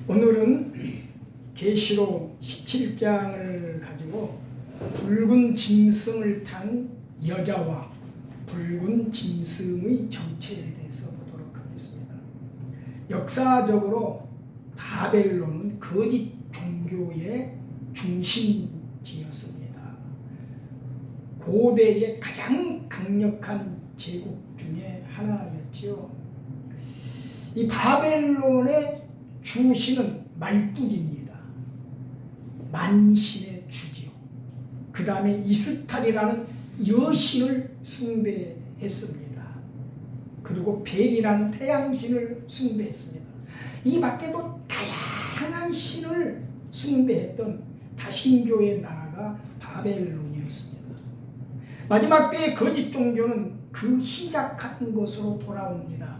오늘은 계시록 17장을 가지고 붉은 짐승을 탄 여자와 붉은 짐승의 정체에 대해서 보도록 하겠습니다. 역사적으로 바벨론은 거짓 종교의 중심지였습니다. 고대의 가장 강력한 제국 중에 하나였지요. 이 바벨론의 주신은 말뚝입니다. 만신의 주지요. 그 다음에 이스탈이라는 여신을 숭배했습니다. 그리고 벨이라는 태양신을 숭배했습니다. 이 밖에도 다양한 신을 숭배했던 다신교의 나라가 바벨론이었습니다. 마지막 때의 거짓 종교는 그 시작한 곳으로 돌아옵니다.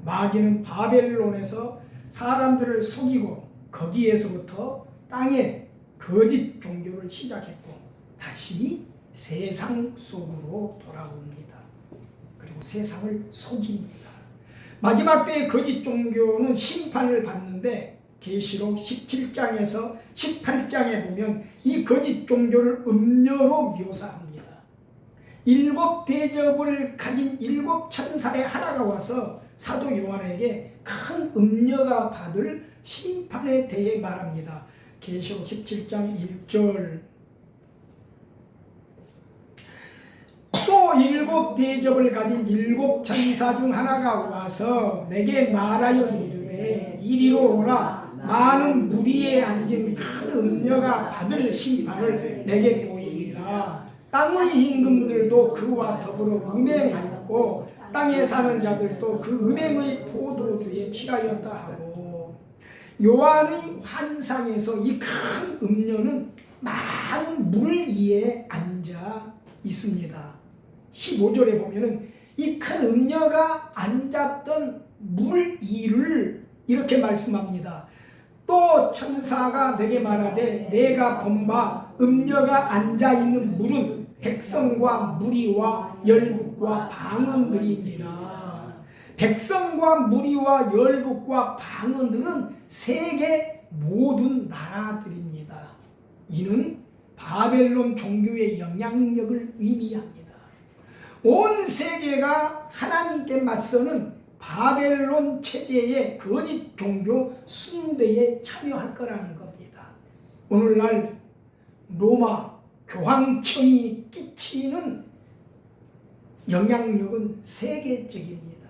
마귀는 바벨론에서 사람들을 속이고 거기에서부터 땅에 거짓 종교를 시작했고 다시 세상 속으로 돌아옵니다. 그리고 세상을 속입니다. 마지막 때의 거짓 종교는 심판을 받는데 계시록 17장에서 18장에 보면 이 거짓 종교를 음녀로 묘사합니다. 7 대접을 가진 7 천사의 하나가 와서 사도 요한에게 큰 음녀가 받을 심판에 대해 말합니다. 계시록 17장 1절 또 7 대접을 가진 7 천사 중 하나가 와서 내게 말하여 이르되 이리로 오라. 많은 무리에 앉은 큰 음녀가 받을 심판을 내게 보이리라. 땅의 임금들도 그와 더불어 음행하였고 땅에 사는 자들도 그 음행의 포도주에 취하였다 하고, 요한의 환상에서 이 큰 음녀는 많은 물 위에 앉아 있습니다. 15절에 보면은 이 큰 음녀가 앉았던 물 위를 이렇게 말씀합니다. 또 천사가 내게 말하되 내가 본 바 음녀가 앉아있는 물은 백성과 무리와 열국과 방언들이니라. 백성과 무리와 열국과 방언들은 세계 모든 나라들입니다. 이는 바벨론 종교의 영향력을 의미합니다. 온 세계가 하나님께 맞서는 바벨론 체제의 거짓 종교 숭배에 참여할 거라는 겁니다. 오늘날 로마 교황청이 끼치는 영향력은 세계적입니다.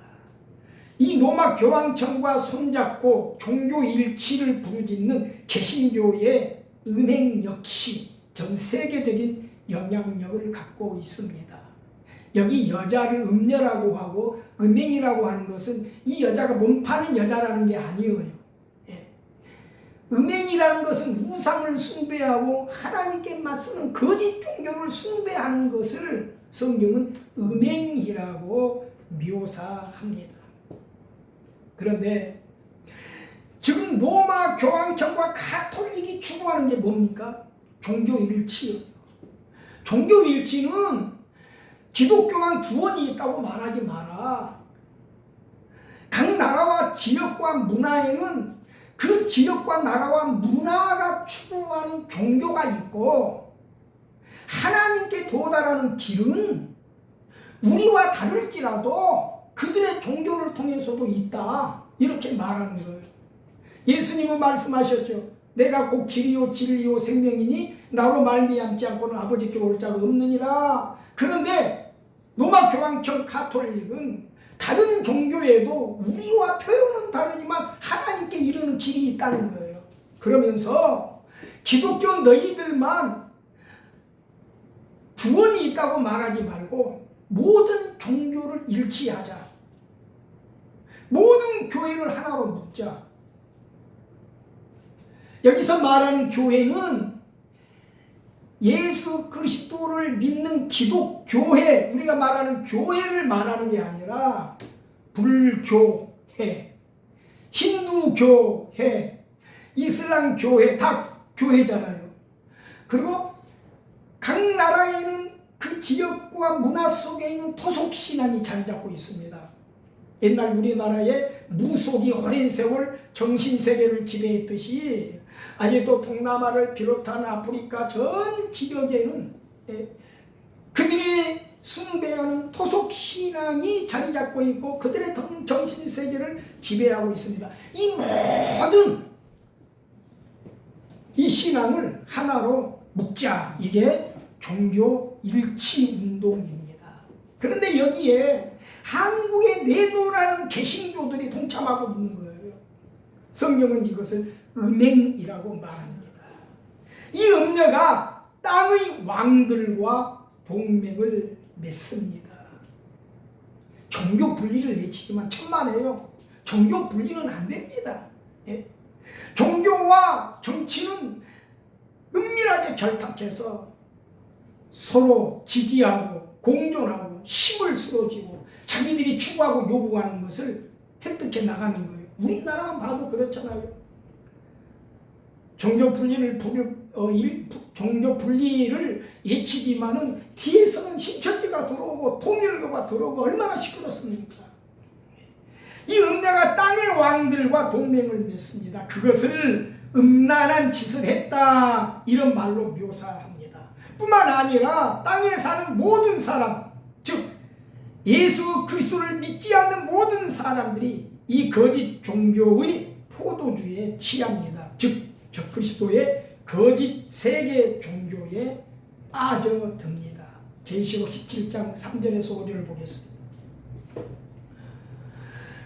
이 로마 교황청과 손잡고 종교 일치를 부르짖는 개신교의 은행 역시 전 세계적인 영향력을 갖고 있습니다. 여기 여자를 음녀라고 하고 은행이라고 하는 것은 이 여자가 몸 파는 여자라는 게 아니에요. 음행이라는 것은 우상을 숭배하고 하나님께 맞서는 거짓 종교를 숭배하는 것을 성경은 음행이라고 묘사합니다. 그런데 지금 로마 교황청과 가톨릭이 추구하는 게 뭡니까? 종교 일치예요. 종교 일치는 기독교만 구원이 있다고 말하지 마라. 각 나라와 지역과 문화에는 그 지역과 나라와 문화가 추구하는 종교가 있고 하나님께 도달하는 길은 우리와 다를지라도 그들의 종교를 통해서도 있다. 이렇게 말하는 거예요. 예수님은 말씀하셨죠. 내가 곧 길이요 진리요 생명이니 나로 말미암지 않고는 아버지께 올 자가 없느니라. 그런데 로마 교황청 가톨릭은 다른 종교에도 우리와 표현은 다르지만 하나님께 이르는 길이 있다는 거예요. 그러면서 기독교 너희들만 구원이 있다고 말하지 말고 모든 종교를 일치하자. 모든 교회를 하나로 묶자. 여기서 말하는 교회는 예수 그리스도를 믿는 기독교회, 우리가 말하는 교회를 말하는 게 아니라 불교회, 힌두교회, 이슬람교회 다 교회잖아요. 그리고 각 나라에는 그 지역과 문화 속에 있는 토속 신앙이 자리 잡고 있습니다. 옛날 우리나라의 무속이 오랜 세월 정신세계를 지배했듯이 아직도 동남아를 비롯한 아프리카 전 지역에는 그들이 숭배하는 토속 신앙이 자리 잡고 있고 그들의 정신세계를 지배하고 있습니다. 이 모든 이 신앙을 하나로 묶자. 이게 종교 일치 운동입니다. 그런데 여기에 한국에 내놓으라는 개신교들이 동참하고 있는 거예요. 성경은 이것을 음행이라고 말합니다. 이 음녀가 땅의 왕들과 동맹을 맺습니다. 종교 분리를 외치지만 천만에요. 종교 분리는 안 됩니다. 종교와 정치는 은밀하게 결탁해서 서로 지지하고 공존하고 힘을 쓰러지고 자기들이 추구하고 요구하는 것을 획득해 나가는 거예요. 우리나라만 봐도 그렇잖아요. 종교 분리를 외치지만은 뒤에서는 신천지가 들어오고 통일교가 들어오고 얼마나 시끄럽습니까? 이 음녀가 땅의 왕들과 동맹을 맺습니다. 그것을 음란한 짓을 했다 이런 말로 묘사합니다. 뿐만 아니라 땅에 사는 모든 사람, 즉 예수 그리스도를 믿지 않는 모든 사람들이 이 거짓 종교의 포도주에 취합니다. 즉 적그리스도의 거짓 세계 종교에 빠져듭니다. 계시록 17장 3절에서 5절을 보겠습니다.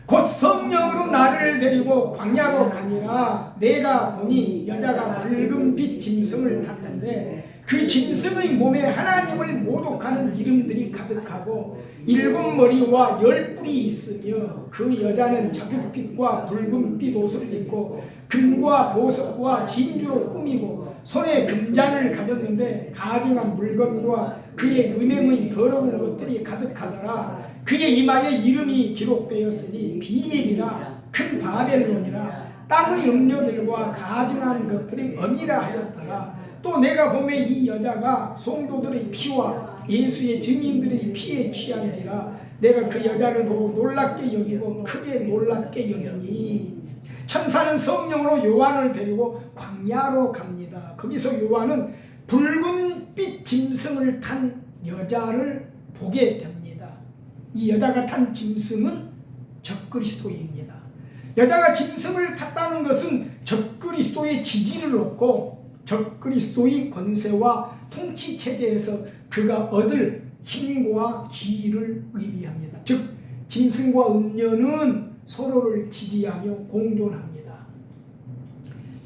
곧 성령으로 나를 데리고 광야로 가니라. 내가 보니 여자가 붉은 빛 짐승을 탔는데 그 짐승의 몸에 하나님을 모독하는 이름들이 가득하고 7머리와 10뿔이 있으며 그 여자는 자줏빛과 붉은빛 옷을 입고 금과 보석과 진주로 꾸미고 손에 금잔을 가졌는데 가증한 물건과 그의 은행의 더러운 것들이 가득하더라. 그의 이마에 이름이 기록되었으니 비밀이라 큰 바벨론이라 땅의 음료들과 가증한 것들이 언이라 하였더라. 또 내가 보매 이 여자가 성도들의 피와 예수의 증인들의 피에 취한지라. 내가 그 여자를 보고 놀랍게 여기고 크게 놀랍게 여기니 천사는 성령으로 요한을 데리고 광야로 갑니다. 거기서 요한은 붉은빛 짐승을 탄 여자를 보게 됩니다. 이 여자가 탄 짐승은 적그리스도입니다. 여자가 짐승을 탔다는 것은 적그리스도의 지지를 얻고 적그리스도의 권세와 통치 체제에서 그가 얻을 힘과 지위를 의미합니다. 즉 짐승과 음녀는 서로를 지지하며 공존합니다.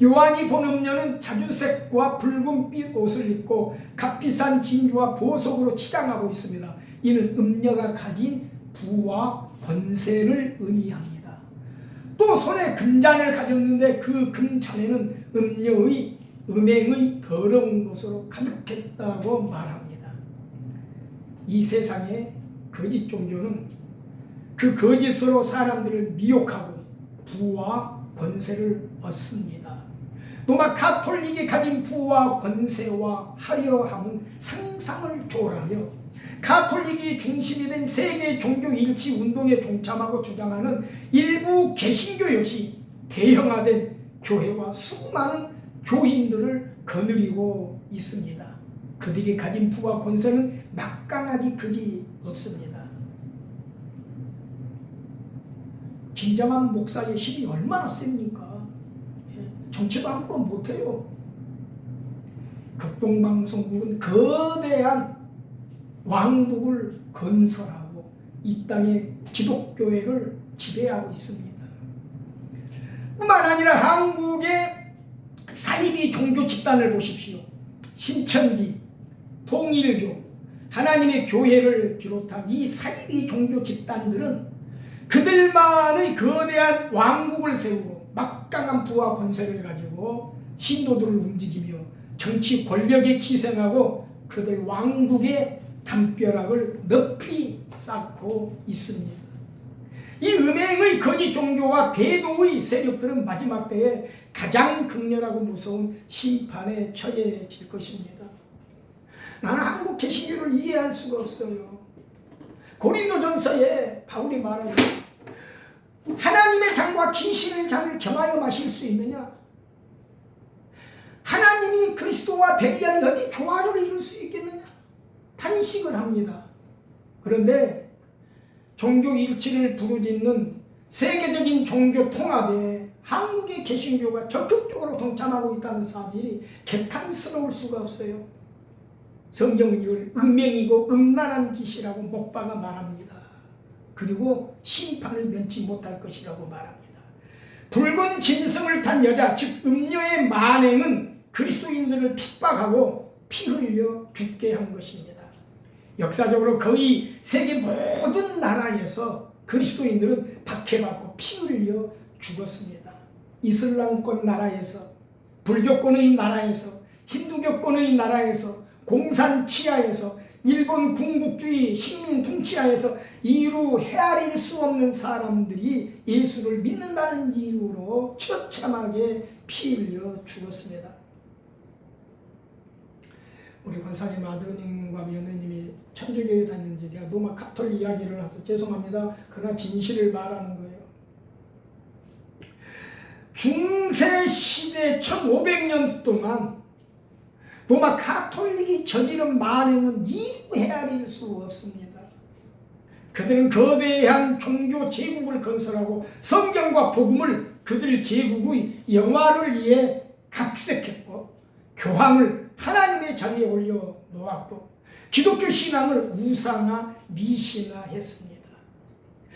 요한이 본 음녀는 자주색과 붉은빛 옷을 입고 값비싼 진주와 보석으로 치장하고 있습니다. 이는 음녀가 가진 부와 권세를 의미합니다. 또 손에 금잔을 가졌는데 그 금잔에는 음녀의 음행의 더러운 것으로 가득했다고 말합니다. 이 세상의 거짓 종교는 그 거짓으로 사람들을 미혹하고 부와 권세를 얻습니다. 또한 가톨릭이 가진 부와 권세와 화려함은 상상을 초월하며 가톨릭이 중심이 된 세계 종교 일치 운동에 동참하고 주장하는 일부 개신교 역시 대형화된 교회와 수많은 교인들을 거느리고 있습니다. 그들이 가진 부와 권세는 막강하기 그지 없습니다. 김장한 목사의 힘이 얼마나 셉니까? 정치도 아무도 못해요. 극동방송국은 거대한 왕국을 건설하고 이 땅의 기독교회를 지배하고 있습니다. 뿐만 아니라 한국의 사이비 종교 집단을 보십시오. 신천지, 통일교, 하나님의 교회를 비롯한 이 사이비 종교 집단들은 그들만의 거대한 왕국을 세우고 막강한 부와 권세를 가지고 신도들을 움직이며 정치 권력에 기생하고 그들 왕국의 담벼락을 높이 쌓고 있습니다. 이 음행의 거짓 종교와 배도의 세력들은 마지막 때에 가장 극렬하고 무서운 심판에 처해질 것입니다. 나는 한국 개신교를 이해할 수가 없어요. 고린도전서에 바울이 말하는 하나님의 잔과 기신의 잔을 겸하여 마실 수 있느냐? 하나님이 그리스도와 벨리알이 어디 조화를 이룰 수 있겠느냐? 탄식을 합니다. 그런데 종교 일치를 부르짖는 세계적인 종교 통합에 한국의 개신교가 적극적으로 동참하고 있다는 사실이 개탄스러울 수가 없어요. 성경은 이걸 음행이고 음란한 짓이라고 못 박아 말합니다. 그리고 심판을 면치 못할 것이라고 말합니다. 붉은 짐승을 탄 여자, 즉 음녀의 만행은 그리스도인들을 핍박하고 피 흘려 죽게 한 것입니다. 역사적으로 거의 세계 모든 나라에서 그리스도인들은 박해받고 피 흘려 죽었습니다. 이슬람권 나라에서, 불교권의 나라에서, 힌두교권의 나라에서, 공산 치하에서, 일본 군국주의 식민 통치하에서 이루 헤아릴 수 없는 사람들이 예수를 믿는다는 이유로 처참하게 피 흘려 죽었습니다. 우리 권사님 아드님과 며느님이 천주교에 다니는지 제가 너무 카톨릭 이야기를 해서 죄송합니다. 그러나 진실을 말하는 거예요. 중세시대 1500년 동안 로마 카톨릭이 저지른 만행은 이루 헤아릴 수 없습니다. 그들은 거대한 종교 제국을 건설하고 성경과 복음을 그들 제국의 영화를 위해 각색했고 교황을 하나님의 자리에 올려 놓았고 기독교 신앙을 우상화 미신화했습니다.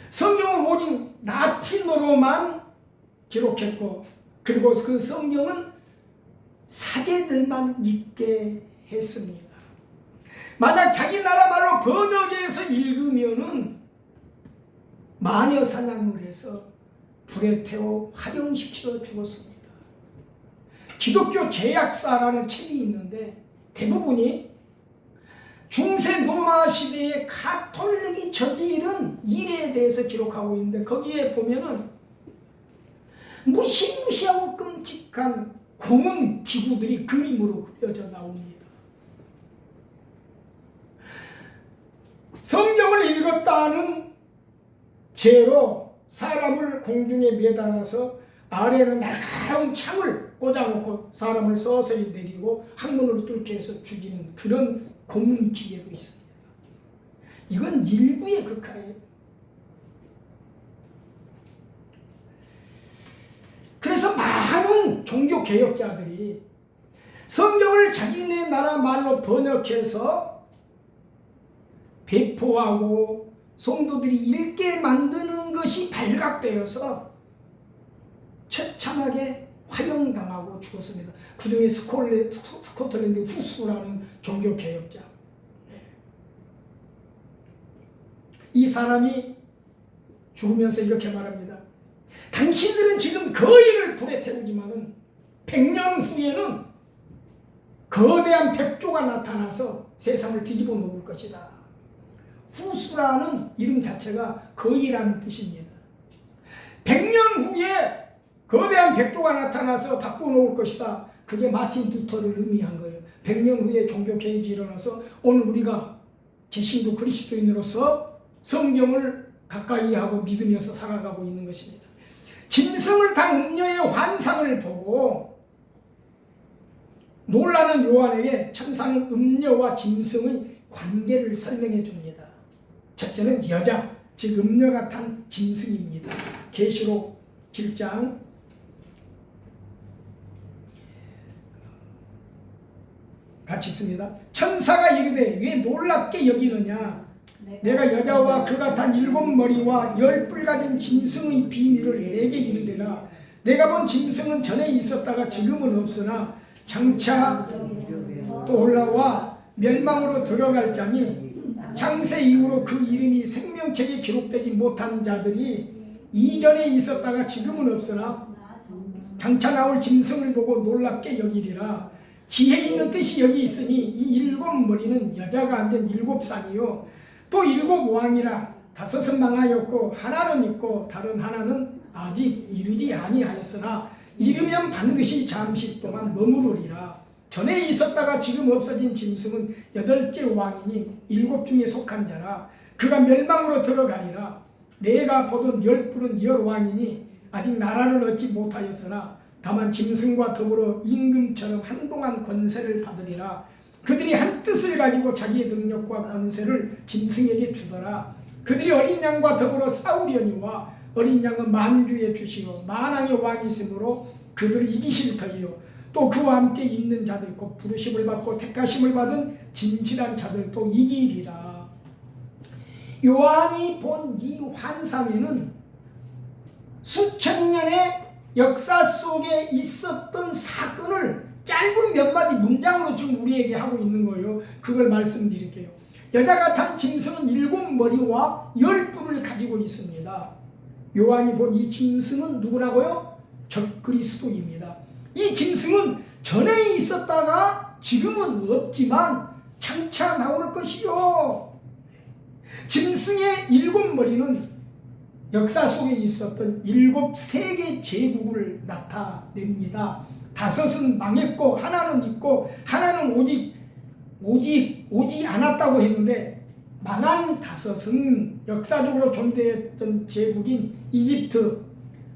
성경은 오직 라틴어로만 기록했고 그리고 그 성경은 사제들만 읽게 했습니다. 만약 자기 나라 말로 번역해서 읽으면은 마녀 사냥을 해서 불에 태워 화형시켜 죽었습니다. 기독교 제약사라는 책이 있는데 대부분이 중세 로마 시대의 가톨릭이 저지른 일에 대해서 기록하고 있는데 거기에 보면은 무시무시하고 끔찍한 고문 기구들이 그림으로 그려져 나옵니다. 성경을 읽었다는 죄로 사람을 공중에 매달아서 아래는 날카로운 창을 꽂아놓고 사람을 서서히 내리고 항문을 뚫게 해서 죽이는 그런 고문 기계도 있습니다. 이건 일부의 극화예요. 그래서 많은 종교 개혁자들이 성경을 자기네 나라 말로 번역해서 배포하고 성도들이 읽게 만드는 것이 발각되어서 처참하게 화형당하고 죽었습니다. 그 중에 스코틀랜드 후스라는 종교 개혁자. 이 사람이 죽으면서 이렇게 말합니다. 당신들은 지금 거인을 불에 태우지만은 100년 후에는 거대한 백조가 나타나서 세상을 뒤집어 놓을 것이다. 후스라는 이름 자체가 거인이라는 뜻입니다. 100년 후에 거대한 백조가 나타나서 바꿔놓을 것이다. 그게 마틴 루터를 의미한 거예요. 100년 후에 종교 개혁이 일어나서 오늘 우리가 개신교 그리스도인으로서 성경을 가까이 하고 믿으면서 살아가고 있는 것입니다. 짐승을 탄 음녀의 환상을 보고 놀라는 요한에게 천사는 음녀와 짐승의 관계를 설명해 줍니다. 첫째는 여자, 즉 음녀가 탄 짐승입니다. 계시록 7장 같이 읽습니다. 천사가 이르되 왜 놀랍게 여기느냐? 내가 여자와 그가 탄 7머리와 10뿔 가진 짐승의 비밀을 내게 이르되라. 내가 본 짐승은 전에 있었다가 지금은 없으나 장차 또 올라와 멸망으로 들어갈 자니 창세 이후로 그 이름이 생명책에 기록되지 못한 자들이 이전에 있었다가 지금은 없으나 장차 나올 짐승을 보고 놀랍게 여기리라. 지혜 있는 뜻이 여기 있으니 이 7머리는 여자가 앉은 7산이요 또 7왕이라 5은 망하였고 하나는 있고 다른 하나는 아직 이르지 아니하였으나 이르면 반드시 잠시 동안 머무르리라. 전에 있었다가 지금 없어진 짐승은 8째 왕이니 7 중에 속한 자라. 그가 멸망으로 들어가리라. 내가 보던 열불은 열왕이니 아직 나라를 얻지 못하였으나 다만 짐승과 더불어 임금처럼 한동안 권세를 받으리라. 그들이 한 뜻을 가지고 자기의 능력과 권세를 짐승에게 주더라. 그들이 어린 양과 더불어 싸우려니와 어린 양은 만주의 주시요 만왕의 왕이시므로 그들을 이기실 터이요 또 그와 함께 있는 자들 곧 부르심을 받고 택하심을 받은 진실한 자들도 이기리라. 요한이 본 이 환상에는 수천 년의 역사 속에 있었던 사건을 짧은 몇 마디 문장으로 지금 우리에게 하고 있는 거예요. 그걸 말씀드릴게요. 여자가 탄 짐승은 7머리와 10뿔을 가지고 있습니다. 요한이 본 이 짐승은 누구라고요? 적그리스도입니다. 이 짐승은 전에 있었다가 지금은 없지만 장차 나올 것이요. 짐승의 7머리는 역사 속에 있었던 7세계 제국을 나타냅니다. 5은 망했고 하나는 있고 하나는 오지 않았다고 했는데 망한 5은 역사적으로 존재했던 제국인 이집트,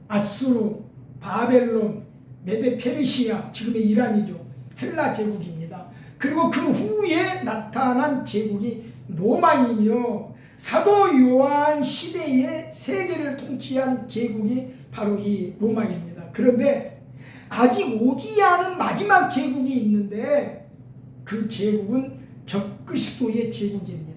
아수르, 바벨론, 메데 페르시아, 지금의 이란이죠. 헬라 제국입니다. 그리고 그 후에 나타난 제국이 로마이며 사도 요한 시대에 세계를 통치한 제국이 바로 이 로마입니다. 그런데 아직 오지 않은 마지막 제국이 있는데 그 제국은 적그리스도의 제국입니다.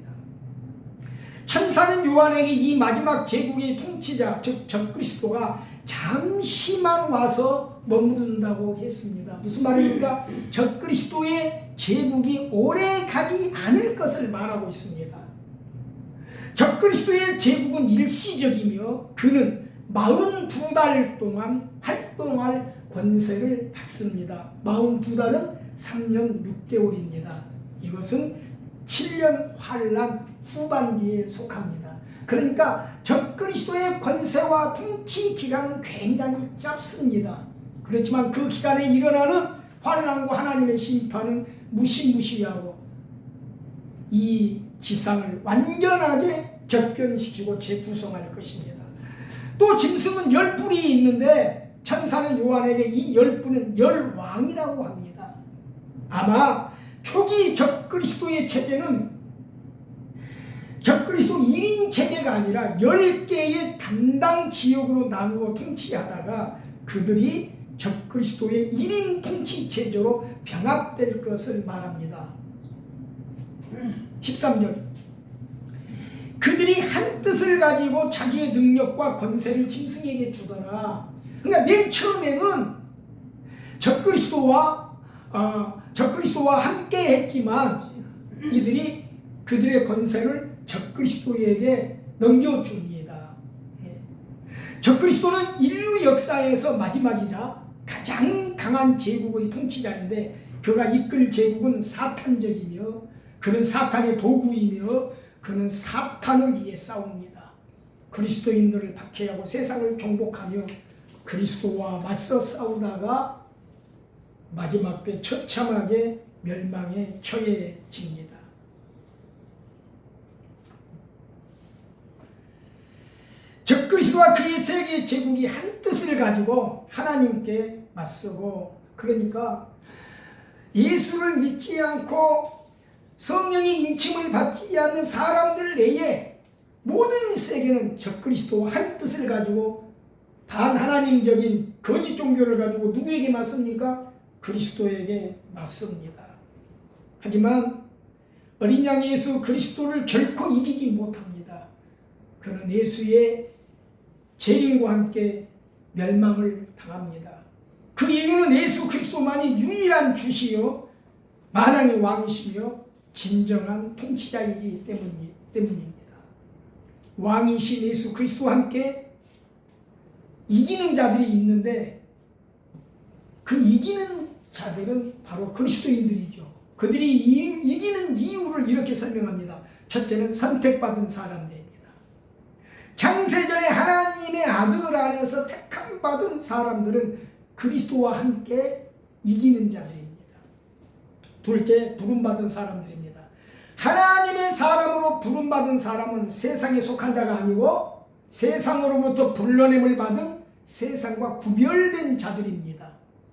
천사는 요한에게 이 마지막 제국의 통치자 즉 적그리스도가 잠시만 와서 머무른다고 했습니다. 무슨 말입니까? 적그리스도의 제국이 오래 가지 않을 것을 말하고 있습니다. 적그리스도의 제국은 일시적이며 그는 42달 동안 활동할 권세를 받습니다. 42달은 3년 6개월입니다. 이것은 7년 환란 후반기에 속합니다. 그러니까 적그리스도의 권세와 통치 기간은 굉장히 짧습니다. 그렇지만 그 기간에 일어나는 환란과 하나님의 심판은 무시무시하고 이 지상을 완전하게 격변시키고 재구성할 것입니다. 또 짐승은 10뿔이 있는데 천사는 요한에게 이 10뿔은 열왕이라고 합니다. 아마 초기 적그리스도의 체제는 적그리스도 1인 체제가 아니라 10개의 담당 지역으로 나누어 통치하다가 그들이 적그리스도의 1인 통치 체제로 병합될 것을 말합니다. 13절 그들이 한 뜻을 가지고 자기의 능력과 권세를 짐승에게 주더라. 그러니까 맨 처음에는 적그리스도와 함께 했지만 이들이 그들의 권세를 적그리스도에게 넘겨줍니다. 적그리스도는 인류 역사에서 마지막이자 가장 강한 제국의 통치자인데 그가 이끌 제국은 사탄적이며 그는 사탄의 도구이며 그는 사탄을 위해 싸웁니다. 그리스도인들을 박해하고 세상을 정복하며 그리스도와 맞서 싸우다가 마지막 때 처참하게 멸망에 처해집니다. 적그리스도와 그의 세계 제국이 한 뜻을 가지고 하나님께 맞서고 그러니까 예수를 믿지 않고 성령의 인침을 받지 않는 사람들 내에 모든 세계는 적그리스도와 한 뜻을 가지고 반하나님적인 거짓 종교를 가지고 누구에게 맞습니까? 그리스도에게 맞습니다. 하지만 어린 양 예수 그리스도를 결코 이기지 못합니다. 그는 예수의 재림과 함께 멸망을 당합니다. 그 이유는 예수 그리스도만이 유일한 주시요 만왕의 왕이시며 진정한 통치자이기 때문입니다. 왕이신 예수 그리스도와 함께 이기는 자들이 있는데 그 이기는 자들은 바로 그리스도인들이죠. 그들이 이기는 이유를 이렇게 설명합니다. 첫째는 선택받은 사람들입니다. 창세전에 하나님의 아들 안에서 택함받은 사람들은 그리스도와 함께 이기는 자들입니다. 둘째, 부름받은 사람들입니다. 하나님의 사람으로 부름받은 사람은 세상에 속한 자가 아니고 세상으로부터 불러냄을 받은 세상과 구별된 자들입니다.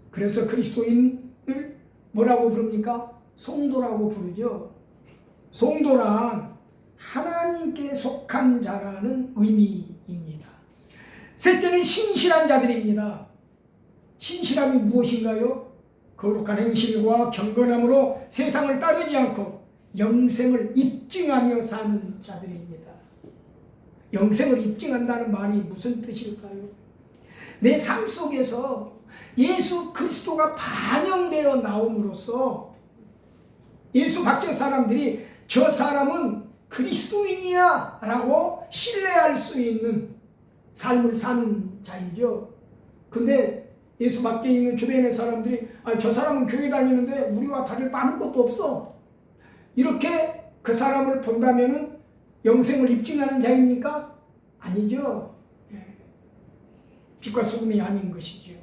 그래서 그리스도인을 뭐라고 부릅니까? 성도라고 부르죠. 성도란 하나님께 속한 자라는 의미입니다. 셋째는 신실한 자들입니다. 신실함이 무엇인가요? 거룩한 행실과 경건함으로 세상을 따르지 않고 영생을 입증하며 사는 자들입니다. 영생을 입증한다는 말이 무슨 뜻일까요? 내 삶 속에서 예수 그리스도가 반영되어 나옴으로써 예수 밖의 사람들이 저 사람은 그리스도인이야 라고 신뢰할 수 있는 삶을 사는 자이죠. 근데 예수 밖에 있는 주변의 사람들이 저 사람은 교회 다니는데 우리와 다를 바 아무것도 없어, 이렇게 그 사람을 본다면은 영생을 입증하는 자입니까? 아니죠. 빛과 소금이 아닌 것이죠.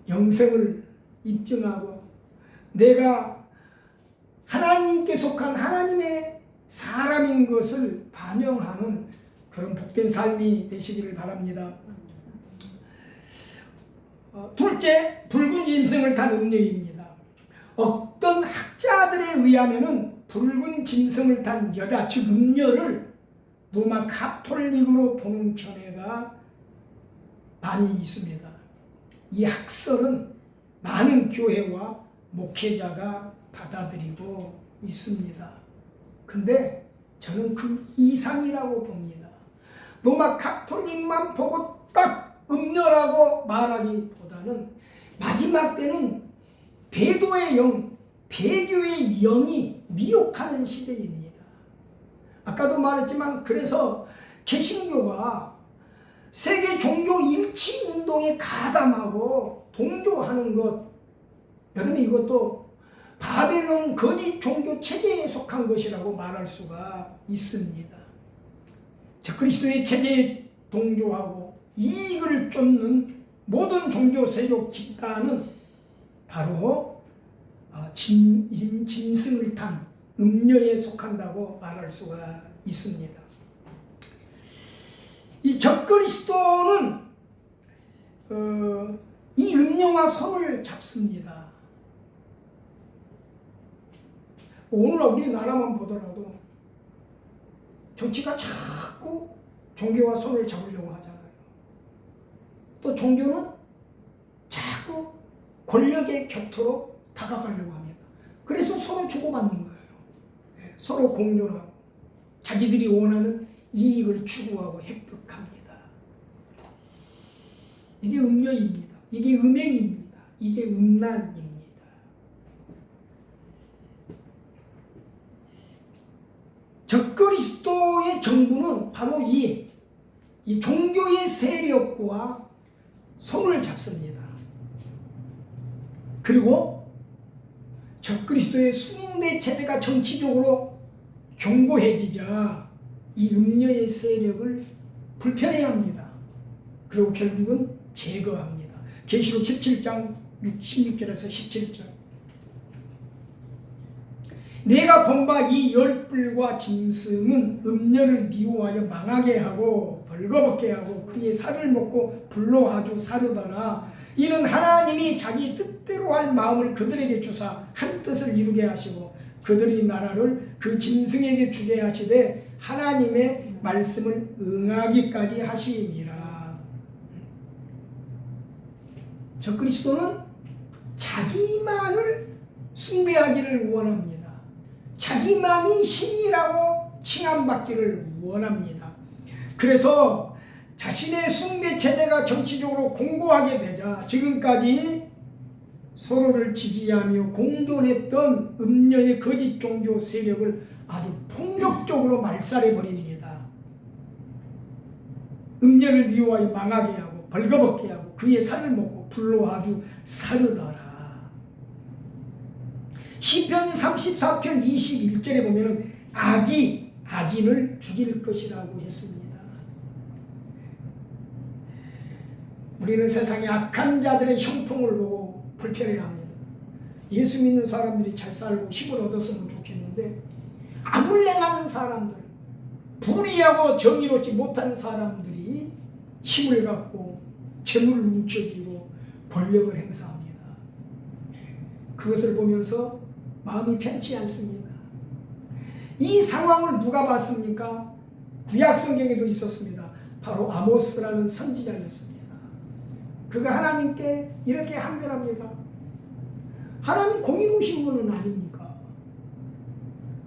영생을 입증하고 내가 하나님께 속한 하나님의 사람인 것을 반영하는 그런 복된 삶이 되시기를 바랍니다. 둘째, 붉은 짐승을 탄 음녀입니다. 어떤 학자들에 의하면은 붉은 짐승을 탄 여자, 즉 음녀를 로마 가톨릭으로 보는 견해가 많이 있습니다. 이 학설은 많은 교회와 목회자가 받아들이고 있습니다. 근데 저는 그 이상이라고 봅니다. 로마 가톨릭만 보고 딱 음녀라고 말하기보다는 마지막 때는 배도의 영, 배교의 영이 미혹하는 시대입니다. 아까도 말했지만 그래서 개신교가 세계 종교 일치 운동에 가담하고 동조하는 것, 여러분 이것도 바벨론 거짓 종교 체제에 속한 것이라고 말할 수가 있습니다. 자, 그리스도의 체제에 동조하고 이익을 쫓는 모든 종교 세력 집단은 바로 짐승을 탄 음녀에 속한다고 말할 수가 있습니다. 이 적그리스도는 이 음녀와 손을 잡습니다. 오늘 우리나라만 보더라도 정치가 자꾸 종교와 손을 잡으려고 하잖아요. 또 종교는 자꾸 권력의 곁으로 다가가려고 합니다. 그래서 서로 주고받는 거예요. 서로 공존하고 자기들이 원하는 이익을 추구하고 획득합니다. 이게 음녀입니다. 이게 음행입니다. 이게 음란입니다. 적그리스도의 정부는 바로 이 종교의 세력과 손을 잡습니다. 그리고 적그리스도의 숭배 체제가 정치적으로 견고해지자 이 음녀의 세력을 불편해합니다. 그리고 결국은 제거합니다. 계시록 17장 16절에서 17절. 내가 본 바 이 열불과 짐승은 음녀를 미워하여 망하게 하고 벌거벗게 하고 그의 살을 먹고 불로 아주 사르더라. 이는 하나님이 자기 뜻대로 할 마음을 그들에게 주사 한 뜻을 이루게 하시고 그들이 나라를 그 짐승에게 주게 하시되 하나님의 말씀을 응하기까지 하시니라. 적그리스도는 자기만을 숭배하기를 원합니다. 자기만이 신이라고 칭함받기를 원합니다. 그래서 자신의 숭배 체제가 정치적으로 공고하게 되자 지금까지 서로를 지지하며 공존했던 음녀의 거짓 종교 세력을 아주 폭력적으로 말살해버립니다. 음녀를 미워하여 망하게 하고 벌거벗게 하고 그의 살을 먹고 불로 아주 사르더라. 시편 34편 21절에 보면 악이 악인을 죽일 것이라고 했습니다. 우리는 세상의 악한 자들의 형통을 보고 불편해합니다. 예수 믿는 사람들이 잘 살고 힘을 얻었으면 좋겠는데 악을 행하는 사람들, 불의하고 정의롭지 못한 사람들이 힘을 갖고 재물을 움켜쥐고 권력을 행사합니다. 그것을 보면서 마음이 편치 않습니다. 이 상황을 누가 봤습니까? 구약 성경에도 있었습니다. 바로 아모스라는 선지자였습니다. 그가 하나님께 이렇게 항변합니다. 하나님 공의로우신 분은 아닙니까?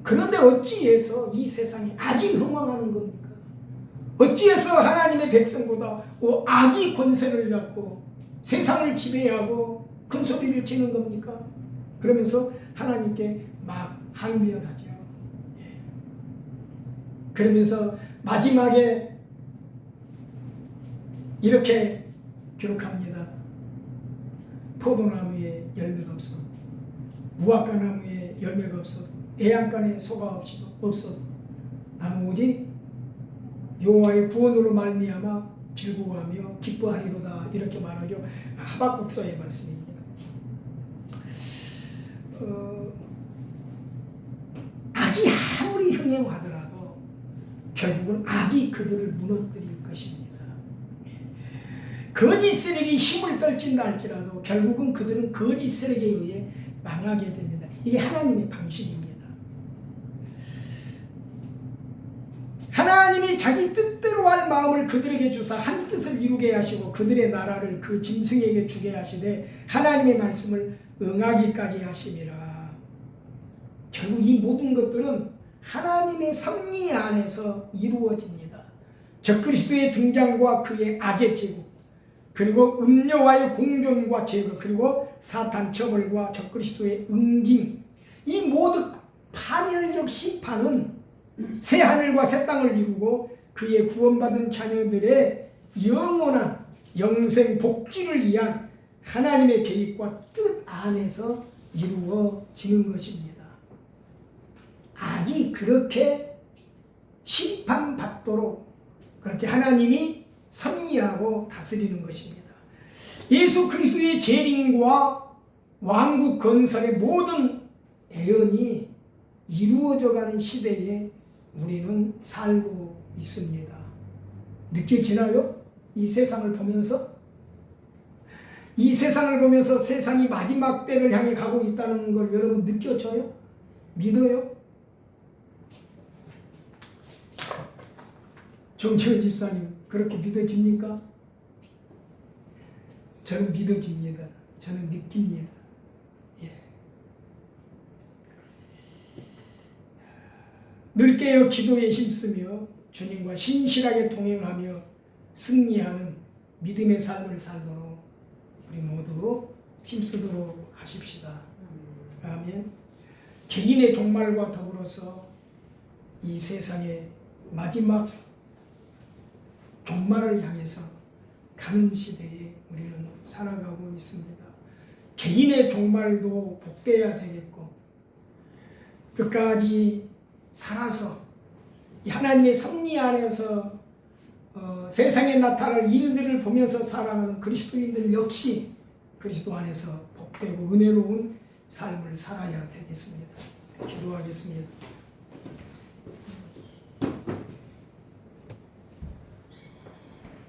그런데 어찌해서 이 세상에 악이 흥왕하는 겁니까? 어찌해서 하나님의 백성보다 악이 권세를 갖고 세상을 지배하고 큰 소리를 치는 겁니까? 그러면서 하나님께 막 항변하죠. 그러면서 마지막에 이렇게 기록합니다. 포도나무에 열매가 없어, 무화과 나무에 열매가 없어, 애양간에 소가 없어도 나는 오직 여호와의 구원으로 말미암아 즐거워하며 기뻐하리로다, 이렇게 말하죠. 하박국서의 말씀입니다. 악이 아무리 흥행하더라도 결국은 악이 그들을 무너뜨릴 것입니다. 거짓 세력이 힘을 떨친다 할지라도 결국은 그들은 거짓 세력에 의해 망하게 됩니다. 이게 하나님의 방식입니다. 하나님이 자기 뜻대로 할 마음을 그들에게 주사 한 뜻을 이루게 하시고 그들의 나라를 그 짐승에게 주게 하시되 하나님의 말씀을 응하기까지 하심이라. 결국 이 모든 것들은 하나님의 섭리 안에서 이루어집니다. 적그리스도의 등장과 그의 악의 제국, 그리고 음녀와의 공존과 제거, 그리고 사탄 처벌과 적그리스도의 응징, 이 모든 파멸적 심판은 새 하늘과 새 땅을 이루고 그의 구원받은 자녀들의 영원한 영생 복지를 위한 하나님의 계획과 뜻 안에서 이루어지는 것입니다. 악이 그렇게 심판받도록 그렇게 하나님이 섭리하고 다스리는 것입니다. 예수 그리스도의 재림과 왕국 건설의 모든 애언이 이루어져가는 시대에 우리는 살고 있습니다. 느껴지나요? 이 세상을 보면서? 이 세상을 보면서 세상이 마지막 때를 향해 가고 있다는 걸 여러분 느껴져요? 믿어요? 정채원 집사님, 그렇게 믿어집니까? 저는 믿어집니다. 저는 느낍니다. 예. 늘 깨어 기도에 힘쓰며 주님과 신실하게 동행하며 승리하는 믿음의 삶을 살도록 우리 모두 힘쓰도록 하십시다. 아멘. 개인의 종말과 더불어서 이 세상의 마지막 종말을 향해서 가는 시대에 우리는 살아가고 있습니다. 개인의 종말도 복되어야 되겠고 끝까지 살아서 하나님의 섭리 안에서 세상에 나타날 일들을 보면서 살아가는 그리스도인들 역시 그리스도 안에서 복되고 은혜로운 삶을 살아야 되겠습니다. 기도하겠습니다.